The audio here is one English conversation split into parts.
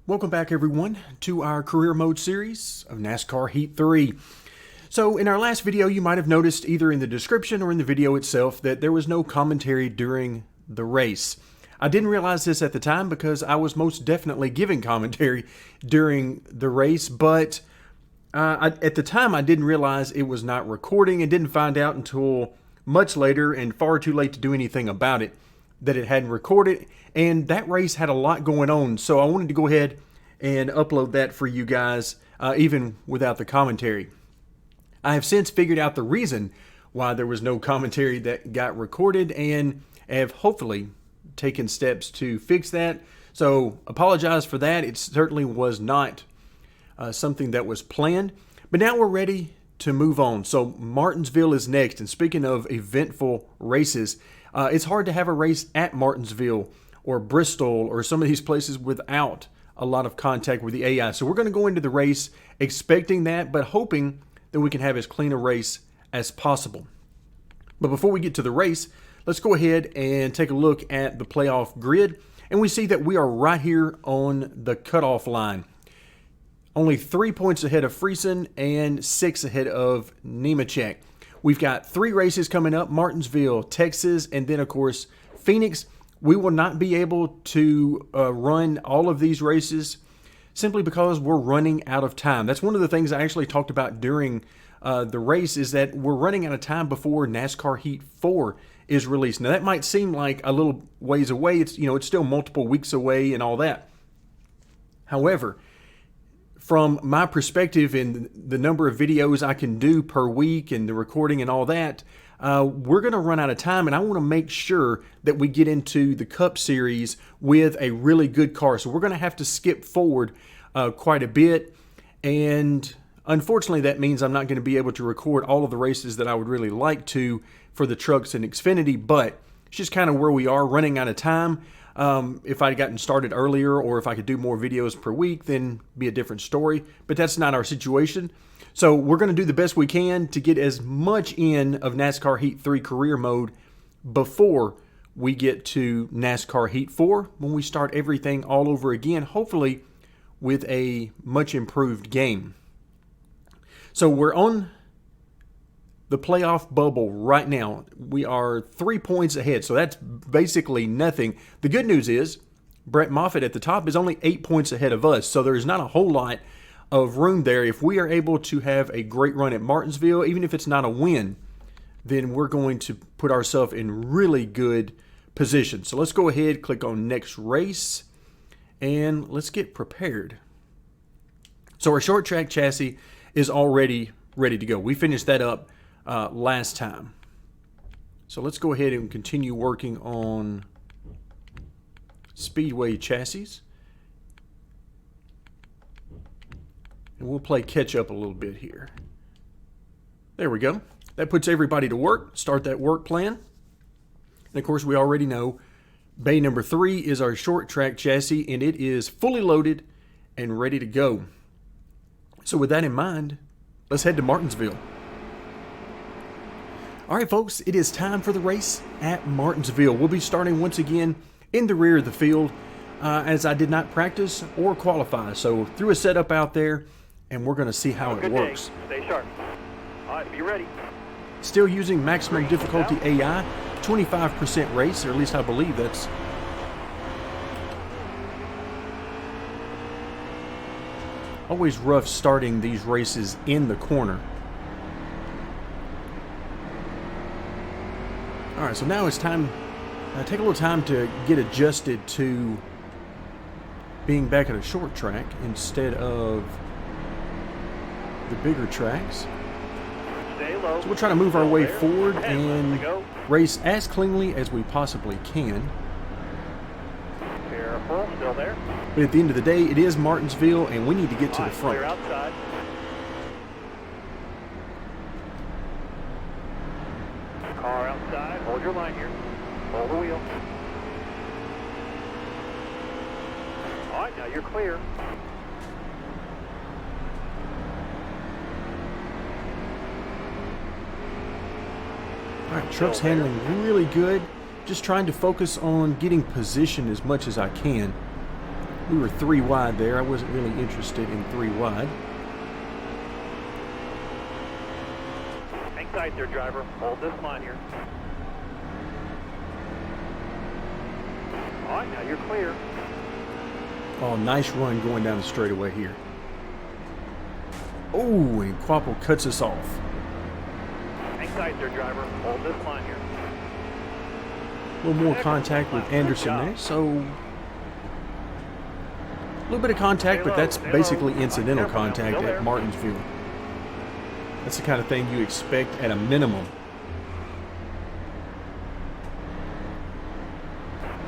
Welcome back everyone to our career mode series of NASCAR Heat 3. So in our last video you might have noticed either in the description or in the video itself that there was no commentary during the race. I didn't realize this at the time because I was most definitely giving commentary during the race, but at the time I didn't realize it was not recording and didn't find out until much later and far too late to do anything about it that it hadn't recorded, and that race had a lot going on, so I wanted to go ahead and upload that for you guys even without the commentary. I have since figured out the reason why there was no commentary that got recorded and have hopefully taken steps to fix that, so apologize for that. It certainly was not something that was planned, but now we're ready to move on. So Martinsville is next, and speaking of eventful races, it's hard to have a race at Martinsville or Bristol or some of these places without a lot of contact with the AI. So we're going to go into the race expecting that, but hoping that we can have as clean a race as possible. But before we get to the race, let's go ahead and take a look at the playoff grid. And we see that we are right here on the cutoff line. Only 3 points ahead of Friesen and 6 ahead of Nemechek. We've got 3 races coming up: Martinsville, Texas, and then of course Phoenix. We will not be able to run all of these races simply because we're running out of time. That's one of the things I actually talked about during the race, is that we're running out of time before NASCAR Heat 4 is released. Now that might seem like a little ways away. It's still multiple weeks away and all that. However, from my perspective and the number of videos I can do per week and the recording and all that, we're going to run out of time, and I want to make sure that we get into the Cup Series with a really good car. So we're going to have to skip forward quite a bit, and unfortunately that means I'm not going to be able to record all of the races that I would really like to for the trucks and Xfinity, but it's just kind of where we are, running out of time. If I'd gotten started earlier, or if I could do more videos per week, then be a different story. But that's not our situation. So we're going to do the best we can to get as much in of NASCAR Heat 3 career mode before we get to NASCAR Heat 4, when we start everything all over again, hopefully with a much improved game. So we're on the playoff bubble right now. We are 3 points ahead, so that's basically nothing. The good news is Brett Moffitt at the top is only 8 points ahead of us, so there's not a whole lot of room there. If we are able to have a great run at Martinsville, even if it's not a win, then we're going to put ourselves in really good position. So let's go ahead, click on next race, and let's get prepared. So our short track chassis is already ready to go. We finished that up last time. So let's go ahead and continue working on Speedway chassis. And we'll play catch up a little bit here. There we go. That puts everybody to work. Start that work plan. And of course we already know bay number 3 is our short track chassis, and it is fully loaded and ready to go. So with that in mind, let's head to Martinsville. All right, folks, it is time for the race at Martinsville. We'll be starting once again in the rear of the field as I did not practice or qualify. So threw a setup out there, and we're going to see how it works. Stay sharp. All right, be ready. Still using maximum difficulty AI, 25% race, or at least I believe that's. Always rough starting these races in the corner. All right, so now it's time, take a little time to get adjusted to being back at a short track instead of the bigger tracks. Stay low. So we'll try to move our way forward and race as cleanly as we possibly can. Careful, still there. But at the end of the day, it is Martinsville, and we need to get to the front. Clear outside. Car outside. Hold your line here. Hold the wheel. All right, now you're clear. All right, truck's handling really good. Just trying to focus on getting position as much as I can. We were 3 wide there. I wasn't really interested in 3 wide. Hang tight there, driver. Hold this line here. All right, now you're clear. Oh, nice run going down the straightaway here. Oh, and Quapple cuts us off. Hang tight there, driver. Hold this line here. A little more contact with Anderson there, so a little bit of contact, but that's basically incidental contact at Martinsville. That's the kind of thing you expect at a minimum.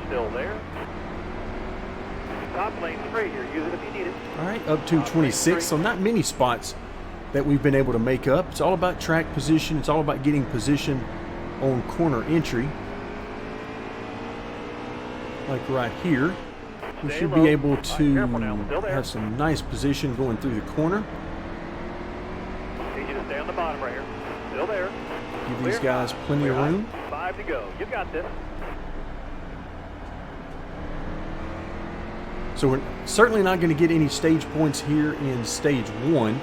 Still there. Top lane free here. Use it if you need it. All right, up to 26, so not many spots that we've been able to make up. It's all about track position. It's all about getting position on corner entry. Like right here, we should be able to have some nice position going through the corner. Need you to stay on the bottom right here. Still there. Give these guys plenty of room. 5 to go. You got this. So we're certainly not going to get any stage points here in stage 1.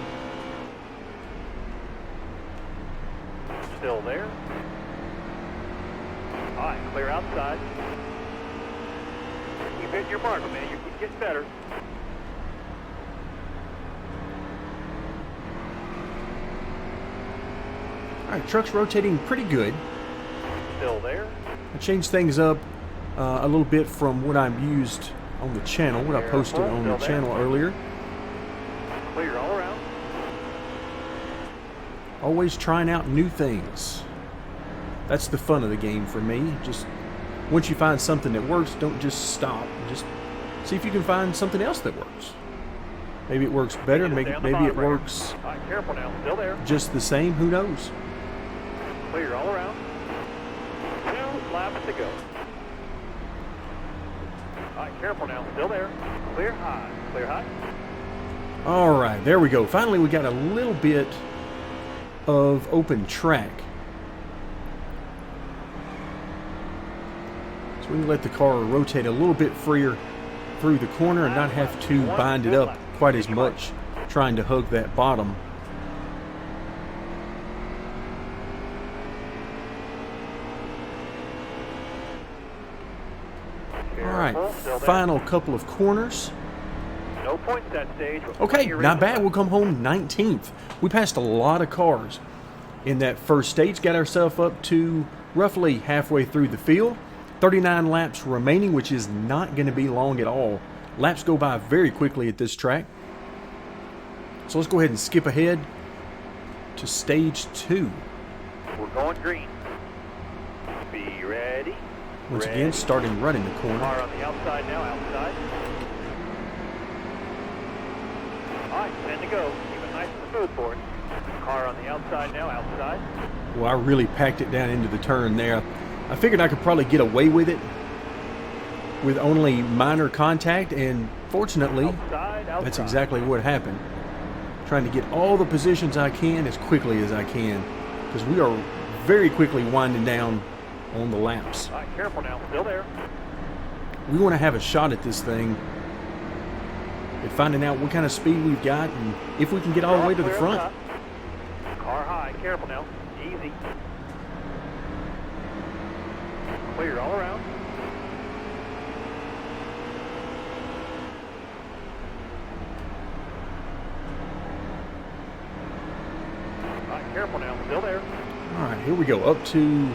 Still there. All right, clear outside. Keep hitting your marker, man. You keep getting better. All right, truck's rotating pretty good. Still there. I changed things up a little bit from what I've used on the channel, what I posted on the channel earlier. Clear all around. Always trying out new things. That's the fun of the game for me. Just once you find something that works, don't just stop. Just see if you can find something else that works. Maybe it works better. Maybe it works All right, careful now. Still there. just the same. Who knows? Clear all around. 2 laps to go. All right, careful now. Still there. Clear high. Clear high. All right, there we go. Finally, we got a little bit of open track. So we can let the car rotate a little bit freer through the corner and not have to bind it up quite as much trying to hug that bottom. All right, final couple of corners. No points that stage. Okay, not bad. We'll come home 19th. We passed a lot of cars in that first stage. Got ourselves up to roughly halfway through the field. 39 laps remaining, which is not going to be long at all. Laps go by very quickly at this track. So let's go ahead and skip ahead to stage 2. We're going green. Be ready. Once again, starting right in the corner. Car on the outside now, outside. All right, 10 to go. Keep it nice and smooth for it. Car on the outside now, outside. Well, I really packed it down into the turn there. I figured I could probably get away with it with only minor contact, and fortunately, Outside. that's exactly what happened. Trying to get all the positions I can as quickly as I can, because we are very quickly winding down on the laps. All right, careful now. Still there. We want to have a shot at this thing at finding out what kind of speed we've got and if we can get all the way to the Clear front. up top. Car high. Careful now. Easy. Clear all around. All right, careful now. Still there. All right, here we go. Up to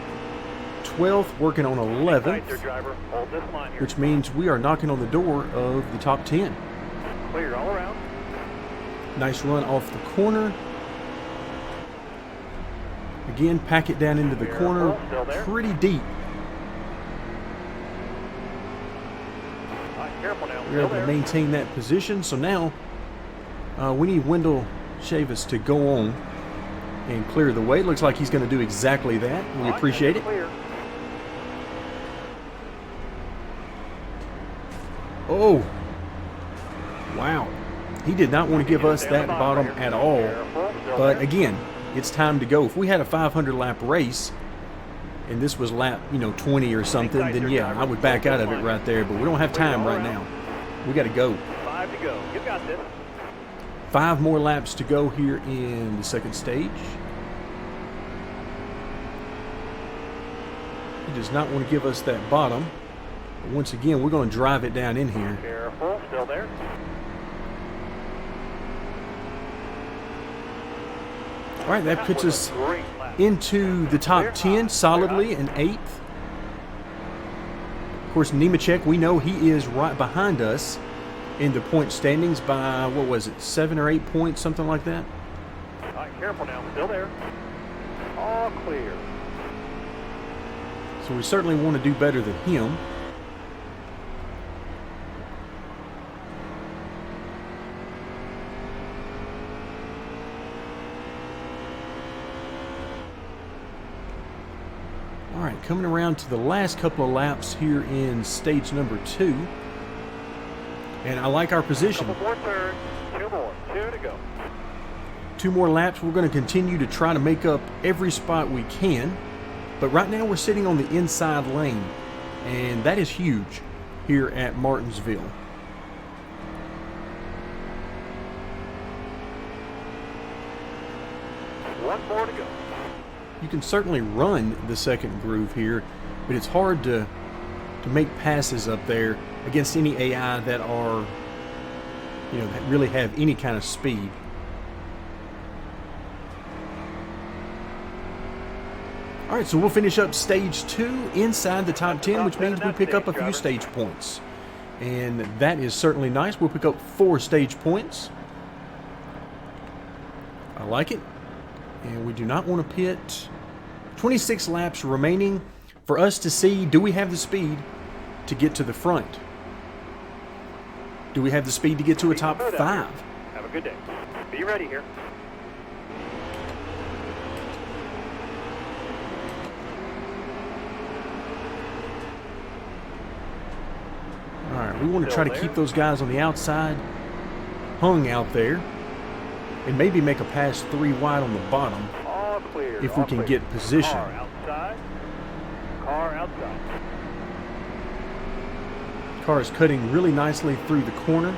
12th, working on Tight there, 11th, driver. Hold this line here. which means we are knocking on the door of the top 10. Clear all around. Nice run off the corner. Again, pack it down into the corner Still there. pretty deep. All right, careful now. We're Still able to there. maintain that position. So now we need Wendell Chavis to go on and clear the way. Looks like he's going to do exactly that. We All right, appreciate now it. you're clear. Oh, wow. He did not want to give us Stay on that the bottom right here. at all. Careful. Still But there. again, it's time to go. If we had a 500 lap race and this was lap, 20 or something, then yeah, I would back out of it right there. But we don't have time right now. We got to go. 5 to go. You got this. 5 more laps to go here in the second stage. He does not want to give us that bottom. But once again, we're going to drive it down in here. Careful, still there. All right, that puts was us a great lap. into the top 10 solidly in 8th. Of course, Nemechek, we know he is right behind us in the point standings by, what was it, 7 or 8 points, something like that. All right, careful now. Still there. All clear. So we certainly want to do better than him. All right, coming around to the last couple of laps here in stage number 2. And I like our position. Couple more turns. 2 more. 2 to go. 2 more laps. We're going to continue to try to make up every spot we can. But right now we're sitting on the inside lane. And that is huge here at Martinsville. One more to go. You can certainly run the second groove here, but it's hard to make passes up there against any AI that are, you know, that really have any kind of speed. All right, so we'll finish up stage 2 inside the top 10, which means we pick up a few stage points. And that is certainly nice. We'll pick up 4 stage points. I like it. And we do not want to pit. 26 laps remaining for us to see, do we have the speed to get to the front? Do we have the speed to get to a top 5? Have a good day. Be ready here. All right, we want to try to keep those guys on the outside hung out there and maybe make a pass 3 wide on the bottom All clear. if we can get position. Car outside. Car outside. Car is cutting really nicely through the corner,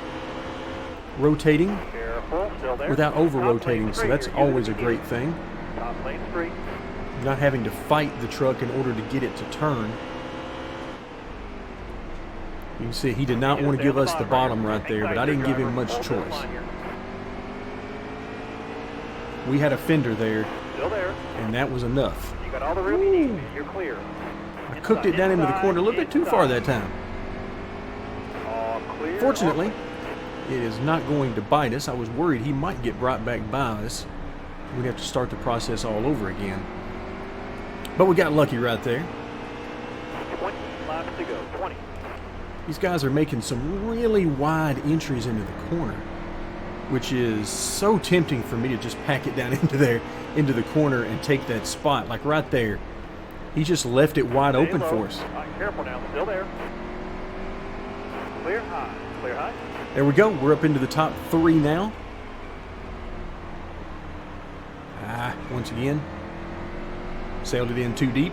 rotating Careful, still there. without over-rotating, Top so lane that's straight here. always a great thing. Top lane straight. Not having to fight the truck in order to get it to turn. You can see he did not want to give us the bottom right there, but I didn't give him much choice. We had a fender there, Still there. and that was enough. You got all the room you need. You're clear. I cooked it down into the corner a little bit too far that time. All clear. Fortunately, it is not going to bite us. I was worried he might get brought back by us. We'd have to start the process all over again. But we got lucky right there. 20 laps to go. 20. These guys are making some really wide entries into the corner, which is so tempting for me to just pack it down into the corner and take that spot. Like right there. He just left it wide open for us. All right, careful now. Still there. Clear high. Clear high. There we go. We're up into the top 3 now. Once again, sailed it in too deep.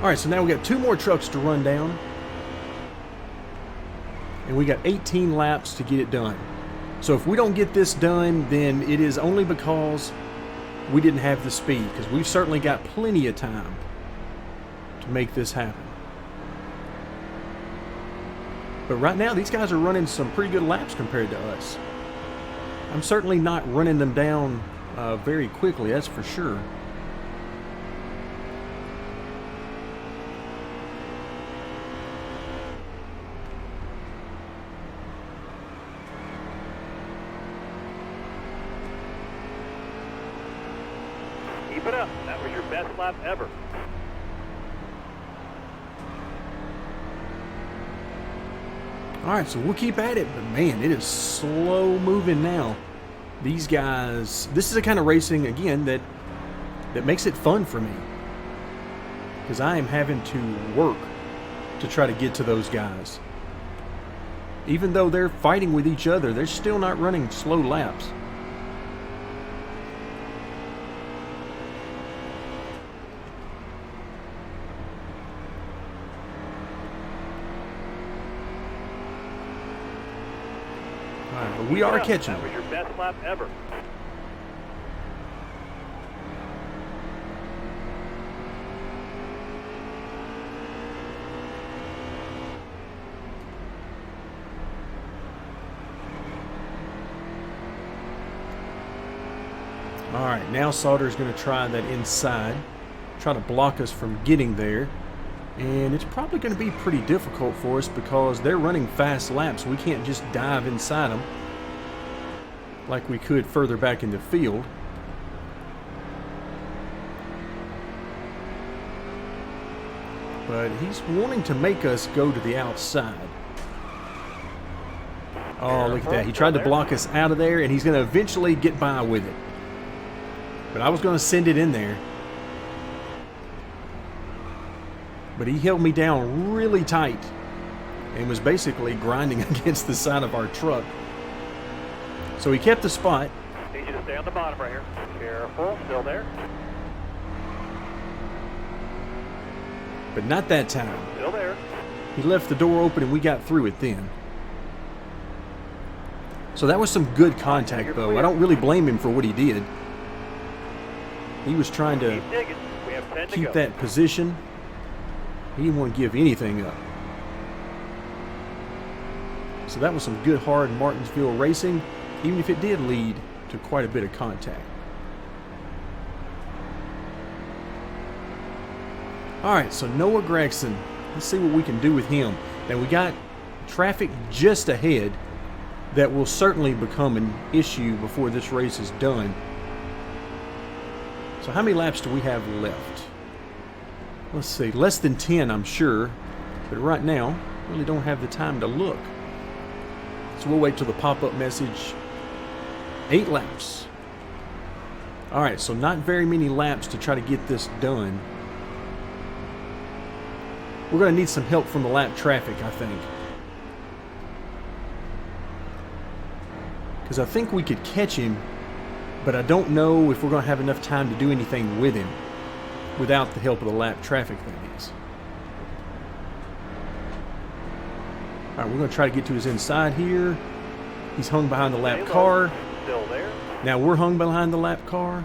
All right, so now we got 2 more trucks to run down. And we got 18 laps to get it done. So if we don't get this done, then it is only because we didn't have the speed, because we've certainly got plenty of time to make this happen. But right now, these guys are running some pretty good laps compared to us. I'm certainly not running them down very quickly, that's for sure. Keep it up. That was your best lap ever. All right, so we'll keep at it, but man, it is slow moving now. These guys, this is the kind of racing, again, that makes it fun for me. Because I am having to work to try to get to those guys. Even though they're fighting with each other, they're still not running slow laps. But we are catching That was him. your best lap ever. All right, now Sauter's going to try that inside, try to block us from getting there. And it's probably going to be pretty difficult for us because they're running fast laps. We can't just dive inside them like we could further back in the field. But he's wanting to make us go to the outside. Oh, look at that. He tried to block us out of there, and he's going to eventually get by with it. But I was going to send it in there. But he held me down really tight and was basically grinding against the side of our truck. So he kept the spot. Need you to stay on the bottom right here. Careful, still there. But not that time. Still there. He left the door open and we got through it then. So that was some good contact, though. I don't really blame him for what he did. He was trying to Keep digging. We have 10 to keep go. that position. He didn't want to give anything up. So that was some good, hard Martinsville racing, even if it did lead to quite a bit of contact. All right, so Noah Gregson. Let's see what we can do with him. Now, we got traffic just ahead that will certainly become an issue before this race is done. So how many laps do we have left? Let's see, less than 10, I'm sure. But right now, really don't have the time to look. So we'll wait till the pop-up message. 8 laps. All right, so not very many laps to try to get this done. We're going to need some help from the lap traffic, I think. Because I think we could catch him, but I don't know if we're going to have enough time to do anything with him without the help of the lap traffic, that is. All right, we're going to try to get to his inside here. He's hung behind the lap car. Still there. Now we're hung behind the lap car.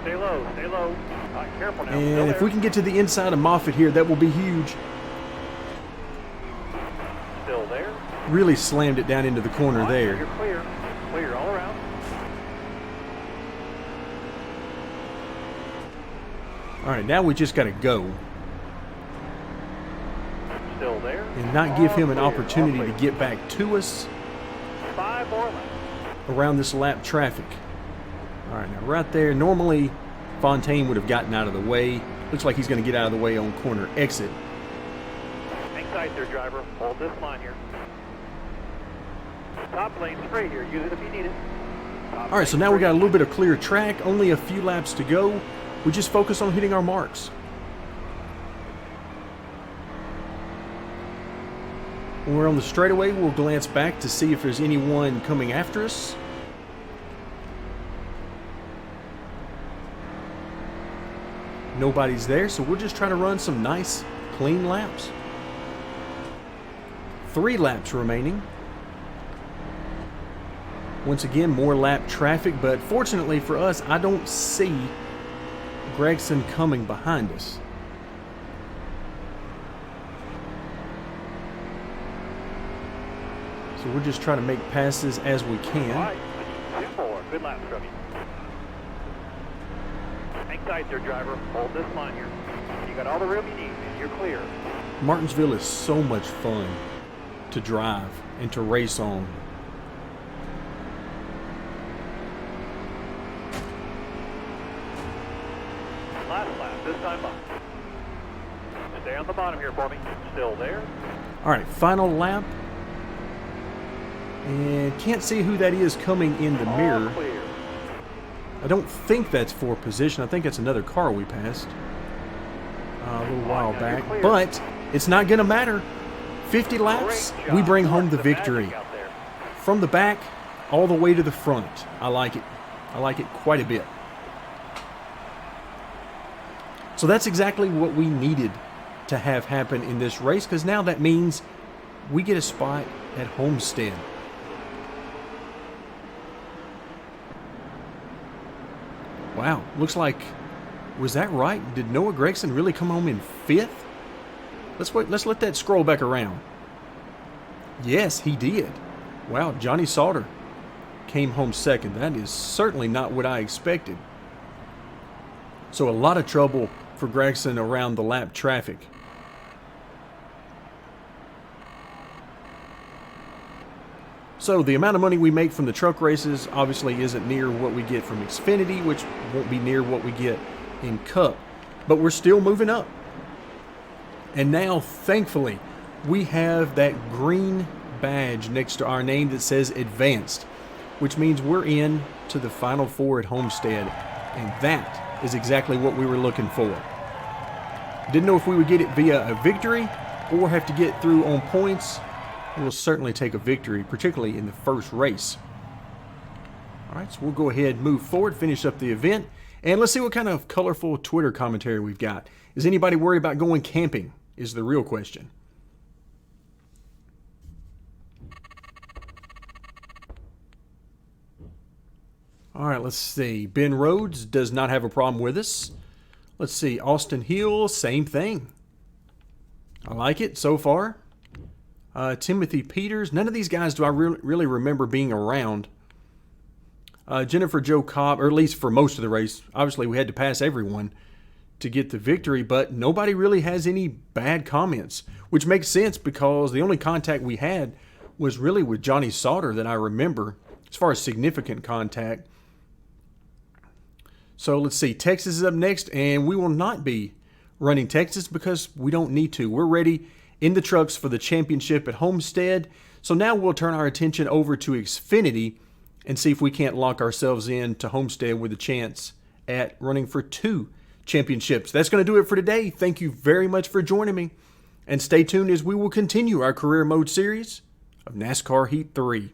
Stay low, stay low. All right, careful now. Still And if there. we can get to the inside of Moffitt here, that will be huge. Still there. Really slammed it down into the corner All right, there. You're clear. Clear all around. All right, now we just got to go Still there. and not give him an All clear, opportunity all to clear. get back to us 5 more laps. around this lap traffic. All right, now right there, normally Fontaine would have gotten out of the way. Looks like he's going to get out of the way on corner exit. Hang tight there, driver. Hold this line here. Top lane's free here. Use it if you need it. Top All right, so lane's now we free. got a little bit of clear track, only a few laps to go. We just focus on hitting our marks. When we're on the straightaway, we'll glance back to see if there's anyone coming after us. Nobody's there, so we'll just try to run some nice, clean laps. 3 laps remaining. Once again, more lap traffic, but fortunately for us, I don't see Gregson coming behind us. So we're just trying to make passes as we All can. right, I need 2 more. Good laps from you. Hang tight there, driver. Hold this line here. You got all the room you need, and you're clear. Martinsville is so much fun to drive and to race on. Last lap, this time up. Stay on the bottom here for me. Still there. All right, final lap. And can't see who that is coming in the All mirror. clear. I don't think that's for position. I think that's another car we passed a little while now you're back. clear. But it's not going to matter. 50 laps, Great job. we bring home Work the magic victory. out there. From the back all the way to the front. I like it. I like it quite a bit. So that's exactly what we needed to have happen in this race, because now that means we get a spot at Homestead. Wow, looks like, was that right? Did Noah Gregson really come home in 5th? Let's let that scroll back around. Yes, he did. Wow, Johnny Sauter came home 2nd. That is certainly not what I expected. So a lot of trouble for Gregson around the lap traffic. So the amount of money we make from the truck races obviously isn't near what we get from Xfinity, which won't be near what we get in Cup. But we're still moving up. And now, thankfully, we have that green badge next to our name that says Advanced, which means we're in to the Final Four at Homestead. And that is exactly what we were looking for. Didn't know if we would get it via a victory or have to get through on points. We'll certainly take a victory, particularly in the first race. All right, so we'll go ahead and move forward, finish up the event, and let's see what kind of colorful Twitter commentary we've got. Is anybody worried about going camping is the real question. All right, let's see. Ben Rhodes does not have a problem with us. Let's see. Austin Hill, same thing. I like it so far. Timothy Peters. None of these guys do I really remember being around. Jennifer Jo Cobb, or at least for most of the race. Obviously, we had to pass everyone to get the victory, but nobody really has any bad comments, which makes sense because the only contact we had was really with Johnny Sauter that I remember as far as significant contact. So let's see. Texas is up next, and we will not be running Texas because we don't need to. We're ready in the trucks for the championship at Homestead. So now we'll turn our attention over to Xfinity and see if we can't lock ourselves in to Homestead with a chance at running for 2 championships. That's going to do it for today. Thank you very much for joining me. And stay tuned as we will continue our career mode series of NASCAR Heat 3.